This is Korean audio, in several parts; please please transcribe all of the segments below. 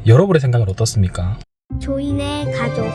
여러분의 생각은 어떻습니까? 조인의 가족.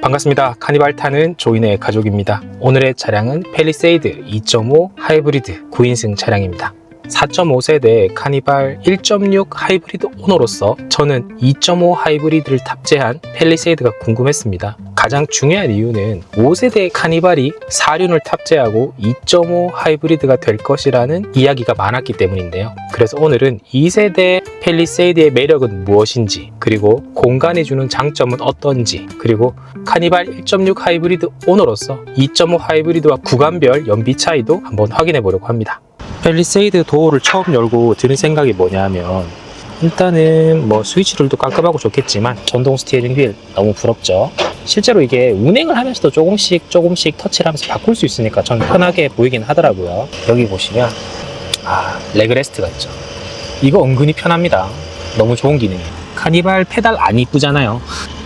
반갑습니다. 카니발 타는 조인의 가족입니다. 오늘의 차량은 팰리세이드 2.5 하이브리드 9인승 차량입니다. 4.5세대 카니발 1.6 하이브리드 오너로서 저는 2.5 하이브리드를 탑재한 팰리세이드가 궁금했습니다. 가장 중요한 이유는 5세대 카니발이 4륜을 탑재하고 2.5 하이브리드가 될 것이라는 이야기가 많았기 때문인데요. 그래서 오늘은 2세대 팰리세이드의 매력은 무엇인지, 그리고 공간이 주는 장점은 어떤지, 그리고 카니발 1.6 하이브리드 오너로서 2.5 하이브리드와 구간별 연비 차이도 한번 확인해 보려고 합니다. 팰리세이드 도어를 처음 열고 드는 생각이 뭐냐면, 일단은 스위치들도 깔끔하고 좋겠지만 전동 스티어링 휠 너무 부럽죠. 실제로 이게 운행을 하면서도 조금씩 터치를 하면서 바꿀 수 있으니까 저는 편하게 보이긴 하더라고요. 여기 보시면 레그레스트가 있죠. 이거 은근히 편합니다. 너무 좋은 기능이에요. 카니발 페달 안 이쁘잖아요.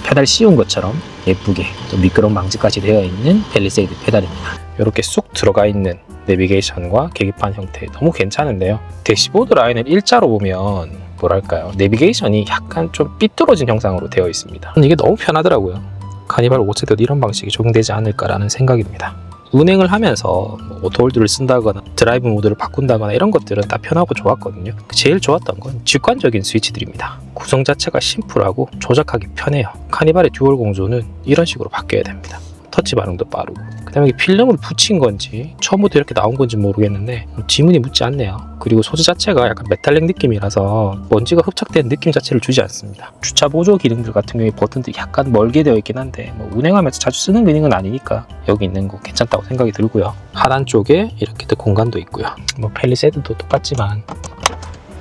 페달 씌운 것처럼 예쁘게 또 미끄러운 방지까지 되어 있는 팰리세이드 페달입니다. 이렇게 쑥 들어가 있는 내비게이션과 계기판 형태 너무 괜찮은데요. 대시보드 라인을 일자로 보면 뭐랄까요, 내비게이션이 약간 좀 삐뚤어진 형상으로 되어 있습니다. 이게 너무 편하더라고요. 카니발 5세대도 이런 방식이 적용되지 않을까라는 생각입니다. 운행을 하면서 오토홀드를 쓴다거나 드라이브 모드를 바꾼다거나 이런 것들은 다 편하고 좋았거든요. 제일 좋았던 건 직관적인 스위치들입니다. 구성 자체가 심플하고 조작하기 편해요. 카니발의 듀얼 공조는 이런 식으로 바뀌어야 됩니다. 터치 반응도 빠르고, 그 다음에 필름을 붙인 건지 처음부터 이렇게 나온 건지 모르겠는데 지문이 묻지 않네요. 그리고 소재 자체가 약간 메탈릭 느낌이라서 먼지가 흡착된 느낌 자체를 주지 않습니다. 주차 보조 기능들 같은 경우에 버튼들이 약간 멀게 되어 있긴 한데 운행하면서 자주 쓰는 기능은 아니니까 여기 있는 거 괜찮다고 생각이 들고요. 하단 쪽에 이렇게 또 공간도 있고요. 팰리세이드도 똑같지만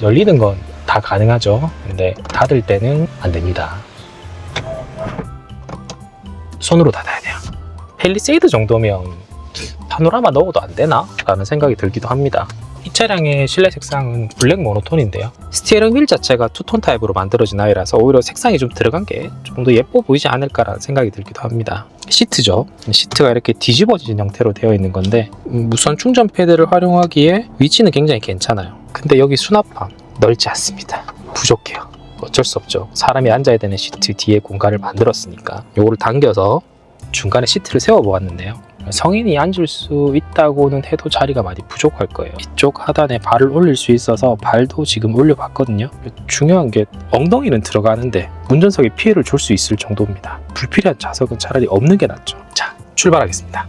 열리는 건 다 가능하죠. 근데 닫을 때는 안 됩니다. 손으로 닫아야 돼요. 팰리세이드 정도면 파노라마 넣어도 안 되나? 라는 생각이 들기도 합니다. 이 차량의 실내 색상은 블랙 모노톤인데요. 스티어링 휠 자체가 투톤 타입으로 만들어진 아이라서 오히려 색상이 좀 들어간 게 좀 더 예뻐 보이지 않을까라는 생각이 들기도 합니다. 시트죠. 시트가 이렇게 뒤집어진 형태로 되어 있는 건데 무선 충전 패드를 활용하기에 위치는 굉장히 괜찮아요. 근데 여기 수납방 넓지 않습니다. 부족해요. 어쩔 수 없죠. 사람이 앉아야 되는 시트 뒤에 공간을 만들었으니까 요거를 당겨서 중간에 시트를 세워 보았는데요. 성인이 앉을 수 있다고는 해도 자리가 많이 부족할 거예요. 이쪽 하단에 발을 올릴 수 있어서 발도 지금 올려봤거든요. 중요한 게 엉덩이는 들어가는데 운전석에 피해를 줄 수 있을 정도입니다. 불필요한 좌석은 차라리 없는 게 낫죠. 자, 출발하겠습니다.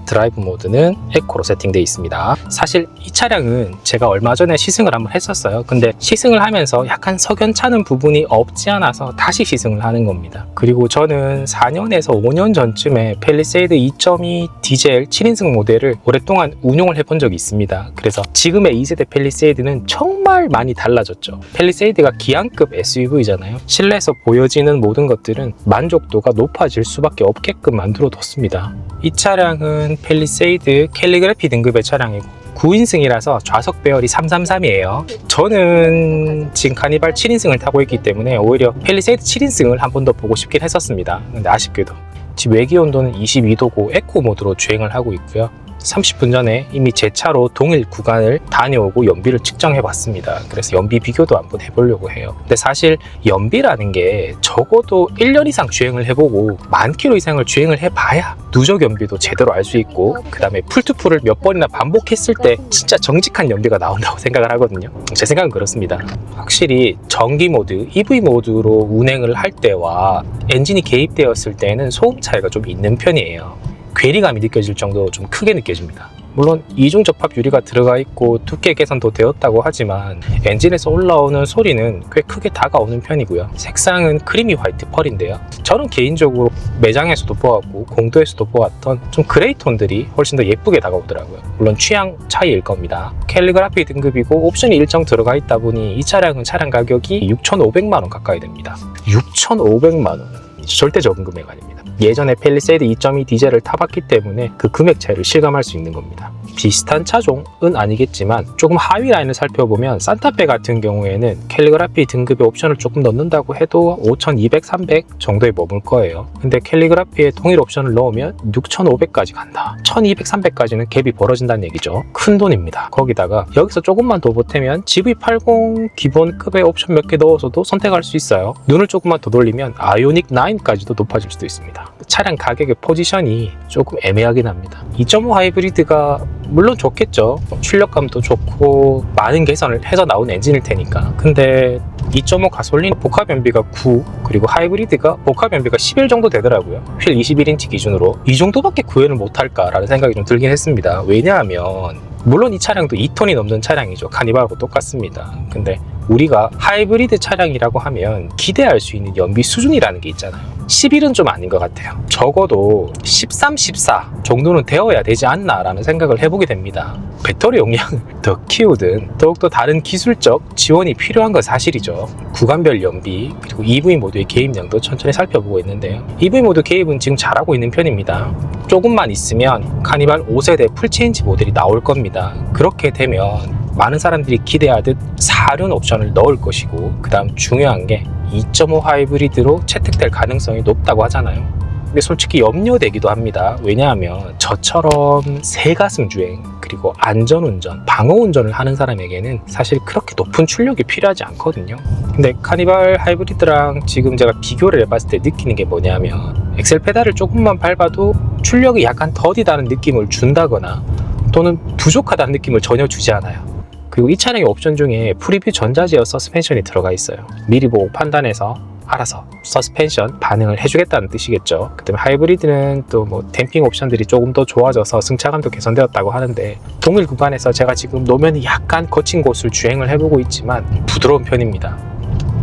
드라이브 모드는 에코로 세팅되어 있습니다. 사실 이 차량은 제가 얼마 전에 시승을 한번 했었어요. 근데 시승을 하면서 약간 석연찮은 부분이 없지 않아서 다시 시승을 하는 겁니다. 그리고 저는 4년에서 5년 전쯤에 팰리세이드 2.2 디젤 7인승 모델을 오랫동안 운용을 해본 적이 있습니다. 그래서 지금의 2세대 팰리세이드는 정말 많이 달라졌죠. 팰리세이드가 기안급 SUV잖아요. 실내에서 보여지는 모든 것들은 만족도가 높아질 수밖에 없게끔 만들어 뒀습니다. 이 차량은 팰리세이드 캘리그래피 등급의 차량이고 9인승이라서 좌석 배열이 333이에요. 저는 지금 카니발 7인승을 타고 있기 때문에 오히려 팰리세이드 7인승을 한 번 더 보고 싶긴 했었습니다. 근데 아쉽게도 지금 외기 온도는 22도고 에코 모드로 주행을 하고 있고요. 30분 전에 이미 제 차로 동일 구간을 다녀오고 연비를 측정해 봤습니다. 그래서 연비 비교도 한번 해보려고 해요. 근데 사실 연비라는 게 적어도 1년 이상 주행을 해보고 10,000km 이상을 주행을 해봐야 누적 연비도 제대로 알 수 있고, 그 다음에 풀투풀을 몇 번이나 반복했을 때 진짜 정직한 연비가 나온다고 생각을 하거든요. 제 생각은 그렇습니다. 확실히 전기 모드, EV 모드로 운행을 할 때와 엔진이 개입되었을 때는 소음 차이가 좀 있는 편이에요. 괴리감이 느껴질 정도로 좀 크게 느껴집니다. 물론 이중 접합 유리가 들어가 있고 두께 개선도 되었다고 하지만 엔진에서 올라오는 소리는 꽤 크게 다가오는 편이고요. 색상은 크리미 화이트 펄인데요. 저는 개인적으로 매장에서도 보았고 공도에서도 보았던 좀 그레이 톤들이 훨씬 더 예쁘게 다가오더라고요. 물론 취향 차이일 겁니다. 캘리그라피 등급이고 옵션이 일정 들어가 있다 보니 이 차량은 차량 가격이 6,500만 원 가까이 됩니다. 6,500만 원. 아니죠. 절대 적은 금액 아닙니다. 예전에 팰리세이드 2.2 디젤을 타봤기 때문에 그 금액 차이를 실감할 수 있는 겁니다. 비슷한 차종은 아니겠지만 조금 하위 라인을 살펴보면 산타페 같은 경우에는 캘리그라피 등급의 옵션을 조금 넣는다고 해도 5,200, 300 정도에 머물 거예요. 근데 캘리그라피에 동일 옵션을 넣으면 6,500까지 간다. 1,200, 300까지는 갭이 벌어진다는 얘기죠. 큰 돈입니다. 거기다가 여기서 조금만 더 보태면 GV80 기본급의 옵션 몇 개 넣어서도 선택할 수 있어요. 눈을 조금만 더 돌리면 아이오닉 9까지도 높아질 수도 있습니다. 차량 가격의 포지션이 조금 애매하긴 합니다. 2.5 하이브리드가 물론 좋겠죠. 출력감도 좋고 많은 개선을 해서 나온 엔진일 테니까. 근데 2.5 가솔린 복합 연비가 9, 그리고 하이브리드가 복합 연비가 11 정도 되더라고요. 휠 21인치 기준으로 이 정도밖에 구현을 못할까라는 생각이 좀 들긴 했습니다. 왜냐하면 물론 이 차량도 2톤이 넘는 차량이죠. 카니발하고 똑같습니다. 근데 우리가 하이브리드 차량이라고 하면 기대할 수 있는 연비 수준이라는 게 있잖아요. 11은 좀 아닌 것 같아요. 적어도 13, 14 정도는 되어야 되지 않나 라는 생각을 해보게 됩니다. 배터리 용량을 더 키우든 더욱더 다른 기술적 지원이 필요한 건 사실이죠. 구간별 연비 그리고 EV 모드의 개입량도 천천히 살펴보고 있는데요. EV 모드 개입은 지금 잘하고 있는 편입니다. 조금만 있으면 카니발 5세대 풀체인지 모델이 나올 겁니다. 그렇게 되면 많은 사람들이 기대하듯 4륜 옵션을 넣을 것이고, 그 다음 중요한 게 2.5 하이브리드로 채택될 가능성이 높다고 하잖아요. 근데 솔직히 염려되기도 합니다. 왜냐하면 저처럼 새가슴 주행 그리고 안전운전, 방어운전을 하는 사람에게는 사실 그렇게 높은 출력이 필요하지 않거든요. 근데 카니발 하이브리드랑 지금 제가 비교를 해봤을 때 느끼는 게 뭐냐면 엑셀 페달을 조금만 밟아도 출력이 약간 더디다는 느낌을 준다거나 또는 부족하다는 느낌을 전혀 주지 않아요. 그리고 이 차량의 옵션 중에 프리뷰 전자제어 서스펜션이 들어가 있어요. 미리 보고 판단해서 알아서 서스펜션 반응을 해주겠다는 뜻이겠죠. 그다음에 하이브리드는 또 뭐 댐핑 옵션들이 조금 더 좋아져서 승차감도 개선되었다고 하는데, 동일 구간에서 제가 지금 노면이 약간 거친 곳을 주행을 해보고 있지만 부드러운 편입니다.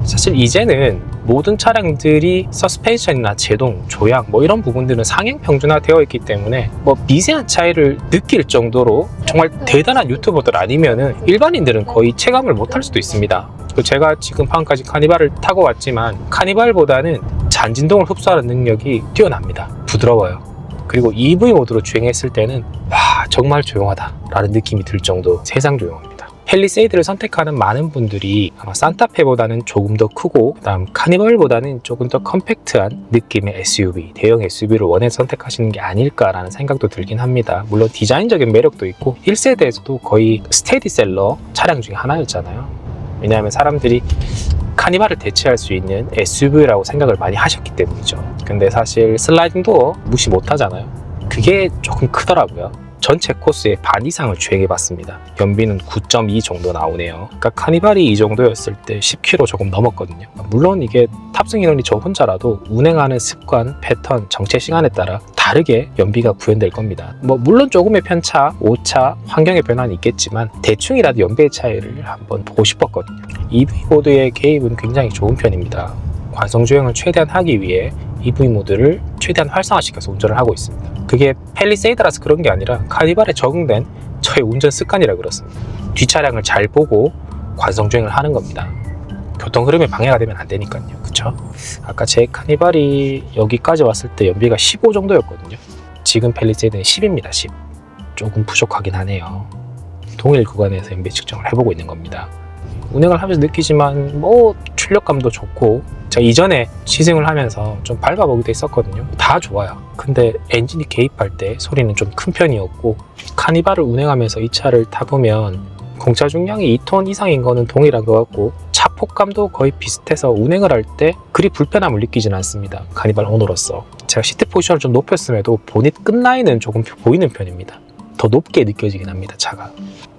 사실 이제는 모든 차량들이 서스펜션이나 제동, 조향 뭐 이런 부분들은 상향 평준화 되어 있기 때문에 뭐 미세한 차이를 느낄 정도로 정말 대단한 유튜버들 아니면은 일반인들은 거의 체감을 못할 수도 있습니다. 제가 지금 방금까지 카니발을 타고 왔지만 카니발보다는 잔진동을 흡수하는 능력이 뛰어납니다. 부드러워요. 그리고 EV 모드로 주행했을 때는 와 정말 조용하다 라는 느낌이 들 정도 세상 조용합니다. 팰리세이드를 선택하는 많은 분들이 아마 산타페보다는 조금 더 크고 그다음 카니발보다는 조금 더 컴팩트한 느낌의 SUV, 대형 SUV를 원해서 선택하시는 게 아닐까라는 생각도 들긴 합니다. 물론 디자인적인 매력도 있고 1세대에서도 거의 스테디셀러 차량 중에 하나였잖아요. 왜냐하면 사람들이 카니발을 대체할 수 있는 SUV라고 생각을 많이 하셨기 때문이죠. 근데 사실 슬라이딩 도어 무시 못 하잖아요. 그게 조금 크더라고요. 전체 코스의 반 이상을 주행해봤습니다. 연비는 9.2 정도 나오네요. 그러니까 카니발이 이 정도였을 때 10km 조금 넘었거든요. 물론 이게 탑승 인원이 저 혼자라도 운행하는 습관, 패턴, 정체 시간에 따라 다르게 연비가 구현될 겁니다. 뭐 물론 조금의 편차, 오차, 환경의 변화는 있겠지만 대충이라도 연비의 차이를 한번 보고 싶었거든요. EV 모드의 개입은 굉장히 좋은 편입니다. 관성주행을 최대한 하기 위해 EV 모드를 최대한 활성화시켜서 운전을 하고 있습니다. 그게 팰리세이드라서 그런 게 아니라 카니발에 적응된 저의 운전 습관이라 그렇습니다. 뒷차량을 잘 보고 관성주행을 하는 겁니다. 교통 흐름에 방해가 되면 안 되니까요. 그쵸? 아까 제 카니발이 여기까지 왔을 때 연비가 15 정도였거든요. 지금 팰리세이드는 10입니다. 10. 조금 부족하긴 하네요. 동일 구간에서 연비 측정을 해보고 있는 겁니다. 운행을 하면서 느끼지만 뭐 출력감도 좋고, 제가 이전에 시승을 하면서 좀 밟아보기도 했었거든요. 다 좋아요. 근데 엔진이 개입할 때 소리는 좀 큰 편이었고, 카니발을 운행하면서 이 차를 타보면 공차 중량이 2톤 이상인 거는 동일한 것 같고 차 폭감도 거의 비슷해서 운행을 할 때 그리 불편함을 느끼지는 않습니다. 카니발 오너로서. 제가 시트 포지션을 좀 높였음에도 보닛 끝라인은 조금 보이는 편입니다. 더 높게 느껴지긴 합니다, 차가.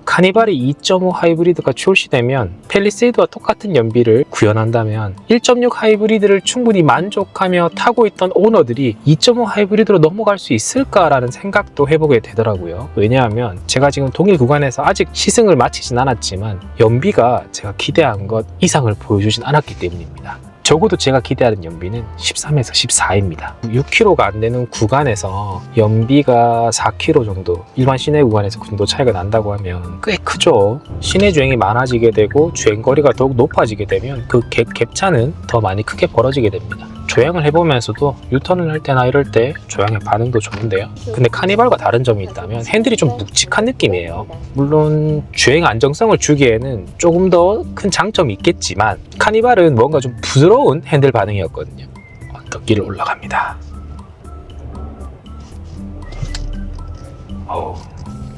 카니발이 2.5 하이브리드가 출시되면 팰리세이드와 똑같은 연비를 구현한다면 1.6 하이브리드를 충분히 만족하며 타고 있던 오너들이 2.5 하이브리드로 넘어갈 수 있을까라는 생각도 해보게 되더라고요. 왜냐하면 제가 지금 동일 구간에서 아직 시승을 마치진 않았지만 연비가 제가 기대한 것 이상을 보여주진 않았기 때문입니다. 적어도 제가 기대하는 연비는 13에서 14입니다. 6km가 안 되는 구간에서 연비가 4km 정도, 일반 시내 구간에서 그 정도 차이가 난다고 하면 꽤 크죠. 시내 주행이 많아지게 되고 주행거리가 더욱 높아지게 되면 그 갭차는 더 많이 크게 벌어지게 됩니다. 조향을 해보면서도 유턴을 할 때나 이럴 때 조향의 반응도 좋은데요. 근데 카니발과 다른 점이 있다면 핸들이 좀 묵직한 느낌이에요. 물론 주행 안정성을 주기에는 조금 더 큰 장점이 있겠지만 카니발은 뭔가 좀 부드러운 핸들 반응이었거든요. 언덕길을 올라갑니다.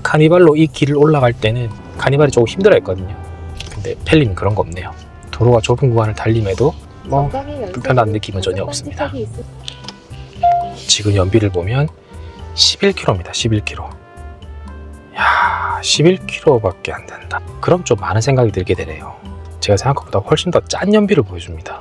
카니발로 이 길을 올라갈 때는 카니발이 조금 힘들어했거든요. 근데 펠리는 그런 거 없네요. 도로가 좁은 구간을 달림에도 불편한 느낌은 전혀 없습니다. 지금 연비를 보면 11km입니다. 11km. 야, 11km밖에 안 된다. 그럼 좀 많은 생각이 들게 되네요. 제가 생각한 것보다 훨씬 더 짠 연비를 보여줍니다.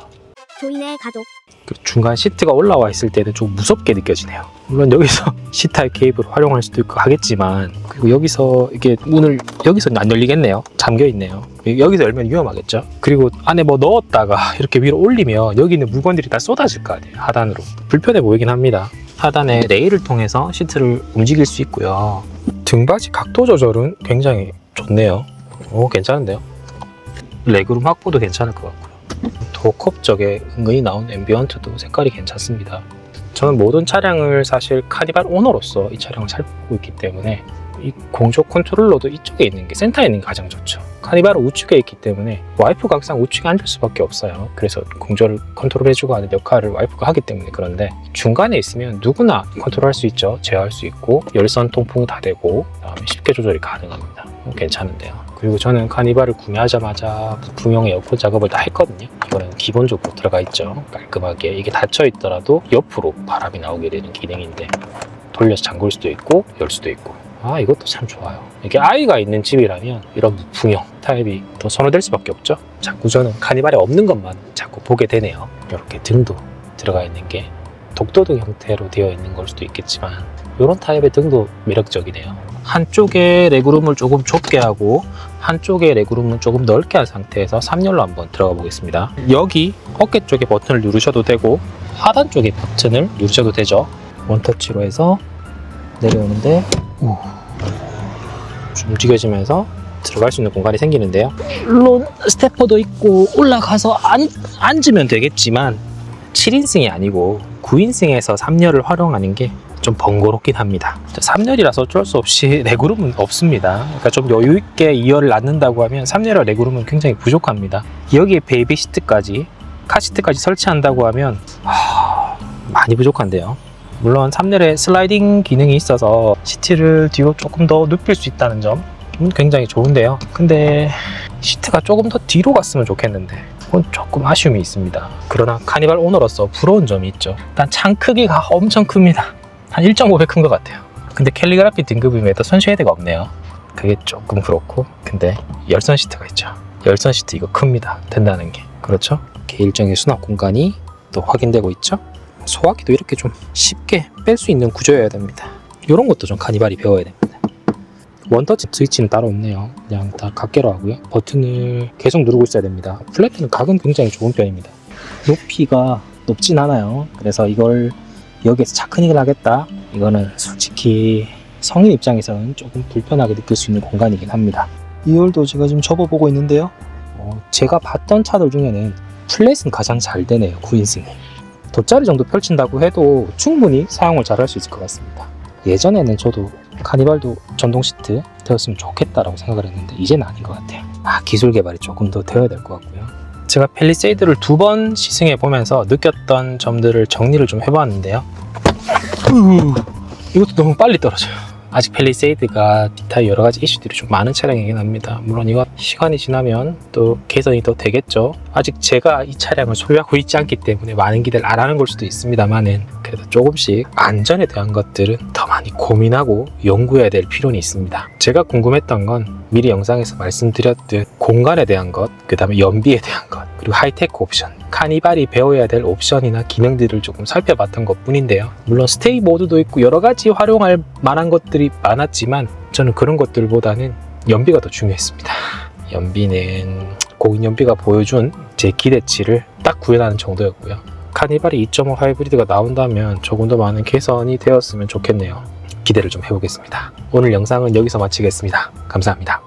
조인의 가족. 그 중간 시트가 올라와 있을 때는 좀 무섭게 느껴지네요. 물론 여기서 C타입 케이블을 활용할 수도 있고 하겠지만, 그리고 여기서 이게 문을 여기서는 안 열리겠네요. 잠겨 있네요. 여기서 열면 위험하겠죠. 그리고 안에 뭐 넣었다가 이렇게 위로 올리면 여기 있는 물건들이 다 쏟아질 거 아니에요. 하단으로. 불편해 보이긴 합니다. 하단에 레일을 통해서 시트를 움직일 수 있고요. 등받이 각도 조절은 굉장히 좋네요. 오, 괜찮은데요. 레그룸 확보도 괜찮을 것 같고요. 도컵 쪽에 은근히 나온 앰비언트도 색깔이 괜찮습니다. 저는 모든 차량을 사실 카니발 오너로서 이 차량을 살피고 있기 때문에 이 공조 컨트롤러도 이쪽에 있는 게, 센터에 있는 게 가장 좋죠. 카니발은 우측에 있기 때문에 와이프가 항상 우측에 앉을 수밖에 없어요. 그래서 공조를 컨트롤해주고 하는 역할을 와이프가 하기 때문에. 그런데 중간에 있으면 누구나 컨트롤할 수 있죠. 제어할 수 있고 열선 통풍 다 되고, 그다음에 쉽게 조절이 가능합니다. 괜찮은데요. 그리고 저는 카니발을 구매하자마자 부품용 에어컨 작업을 다 했거든요. 이거는 기본적으로 들어가 있죠. 깔끔하게. 이게 닫혀 있더라도 옆으로 바람이 나오게 되는 기능인데, 돌려서 잠글 수도 있고 열 수도 있고. 아, 이것도 참 좋아요. 이게 아이가 있는 집이라면 이런 무풍형 타입이 더 선호될 수밖에 없죠. 자꾸 저는 카니발에 없는 것만 자꾸 보게 되네요. 이렇게 등도 들어가 있는 게 독도등 형태로 되어 있는 걸 수도 있겠지만, 이런 타입의 등도 매력적이네요. 한쪽에 레그룸을 조금 좁게 하고 한쪽에 레그룸은 조금 넓게 한 상태에서 3열로 한번 들어가 보겠습니다. 여기 어깨 쪽에 버튼을 누르셔도 되고 하단 쪽에 버튼을 누르셔도 되죠. 원터치로 해서 내려오는데 좀 움직여지면서 들어갈 수 있는 공간이 생기는데요. 물론 스태퍼도 있고 올라가서 앉으면 되겠지만 7인승이 아니고 9인승에서 3열을 활용하는 게 좀 번거롭긴 합니다. 3열이라서 어쩔 수 없이 레그룸은 없습니다. 그러니까 좀 여유있게 2열을 낳는다고 하면 3열의 레그룸은 굉장히 부족합니다. 여기에 베이비 시트까지, 카시트까지 설치한다고 하면 많이 부족한데요. 물론 3열에 슬라이딩 기능이 있어서 시트를 뒤로 조금 더 눕힐 수 있다는 점 굉장히 좋은데요. 근데 시트가 조금 더 뒤로 갔으면 좋겠는데 그건 조금 아쉬움이 있습니다. 그러나 카니발 오너로서 부러운 점이 있죠. 일단 창 크기가 엄청 큽니다. 한 1.5배 큰 것 같아요. 근데 캘리그라피 등급임에도 선쉐이드가 없네요. 그게 조금 그렇고, 근데 열선 시트가 있죠. 열선 시트 이거 큽니다. 된다는 게. 그렇죠? 이렇게 일정의 수납 공간이 또 확인되고 있죠. 소화기도 이렇게 좀 쉽게 뺄 수 있는 구조여야 됩니다. 이런 것도 좀 카니발이 배워야 됩니다. 원터치 스위치는 따로 없네요. 그냥 다 각계로 하고요. 버튼을 계속 누르고 있어야 됩니다. 플랫은 각은 굉장히 좋은 편입니다. 높이가 높진 않아요. 그래서 이걸 여기에서 차크닉을 하겠다, 이거는 솔직히 성인 입장에서는 조금 불편하게 느낄 수 있는 공간이긴 합니다. 2열도 제가 지금 접어보고 있는데요. 제가 봤던 차들 중에는 플랫은 가장 잘 되네요. 9인승이. 돗자리 정도 펼친다고 해도 충분히 사용을 잘 할 수 있을 것 같습니다. 예전에는 저도 카니발도 전동 시트 되었으면 좋겠다라고 생각을 했는데 이제는 아닌 것 같아요. 기술 개발이 조금 더 되어야 될 것 같고요. 제가 팰리세이드를 2번 시승해 보면서 느꼈던 점들을 정리를 좀 해봤는데요. 이것도 너무 빨리 떨어져요. 아직 팰리세이드가 기타 여러 가지 이슈들이 좀 많은 차량이긴 합니다. 물론 이거 시간이 지나면 또 개선이 더 되겠죠. 아직 제가 이 차량을 소유하고 있지 않기 때문에 많은 기대를 안 하는 걸 수도 있습니다만은, 그래도 조금씩 안전에 대한 것들은 더 많이 고민하고 연구해야 될 필요는 있습니다. 제가 궁금했던 건 미리 영상에서 말씀드렸듯 공간에 대한 것, 그 다음에 연비에 대한 것, 그리고 하이테크 옵션, 카니발이 배워야 될 옵션이나 기능들을 조금 살펴봤던 것 뿐인데요. 물론 스테이 모드도 있고 여러 가지 활용할 만한 것들이 많았지만 저는 그런 것들보다는 연비가 더 중요했습니다. 연비는 고급 연비가 보여준 제 기대치를 딱 구현하는 정도였고요. 카니발이 2.5 하이브리드가 나온다면 조금 더 많은 개선이 되었으면 좋겠네요. 기대를 좀 해보겠습니다. 오늘 영상은 여기서 마치겠습니다. 감사합니다.